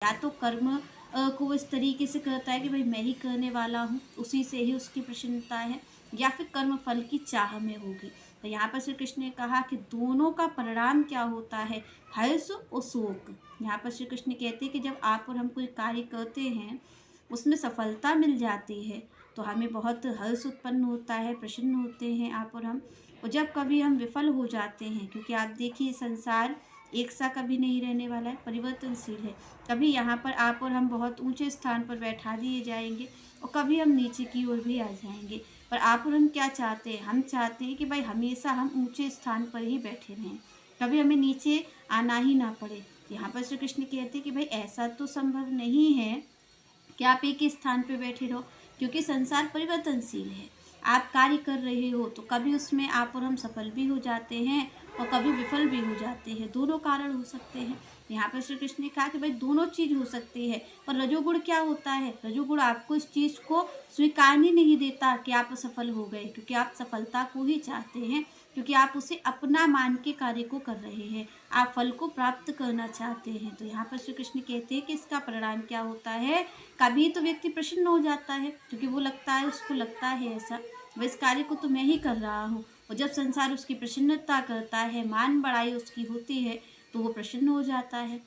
या तो कर्म को इस तरीके से करता है कि भाई मैं ही करने वाला हूँ, उसी से ही उसकी प्रसन्नता है, या फिर कर्म फल की चाह में होगी। तो यहाँ पर श्री कृष्ण ने कहा कि दोनों का परिणाम क्या होता है, हर्ष और शोक। यहाँ पर श्री कृष्ण कहते हैं कि जब आप और हम कोई कार्य करते हैं, उसमें सफलता मिल जाती है तो हमें बहुत हर्ष उत्पन्न होता है, प्रसन्न होते हैं आप और हम। और जब कभी हम विफल हो जाते हैं, क्योंकि आप देखिए संसार एक सा कभी नहीं रहने वाला है, परिवर्तनशील है। कभी यहाँ पर आप और हम बहुत ऊंचे स्थान पर बैठा दिए जाएंगे और कभी हम नीचे की ओर भी आ जाएंगे। पर आप और हम क्या चाहते हैं, हम चाहते हैं कि भाई हमेशा हम ऊंचे स्थान पर ही बैठे रहें, कभी हमें नीचे आना ही ना पड़े। यहाँ पर श्री कृष्ण कहते हैं कि भाई ऐसा तो संभव नहीं है कि आप एक ही स्थान पर बैठे रहो, क्योंकि संसार परिवर्तनशील है। आप कार्य कर रहे हो तो कभी उसमें आप और हम सफल भी हो जाते हैं और कभी विफल भी हो जाते हैं, दोनों कारण हो सकते हैं। यहाँ पर श्री कृष्ण ने कहा कि भाई दोनों चीज़ हो सकती है। पर रजोगुण क्या होता है, रजोगुण आपको इस चीज़ को स्वीकारने नहीं देता कि आप असफल हो गए, क्योंकि आप सफलता को ही चाहते हैं, क्योंकि आप उसे अपना मान के कार्य को कर रहे हैं, आप फल को प्राप्त करना चाहते हैं। तो यहाँ पर श्री कृष्ण कहते हैं कि इसका परिणाम क्या होता है, कभी तो व्यक्ति प्रसन्न हो जाता है, क्योंकि वो लगता है, उसको लगता है ऐसा वह इस कार्य को तो मैं ही कर रहा हूँ। और जब संसार उसकी प्रसन्नता करता है, मान बढ़ाई उसकी होती है, तो वो प्रसन्न हो जाता है।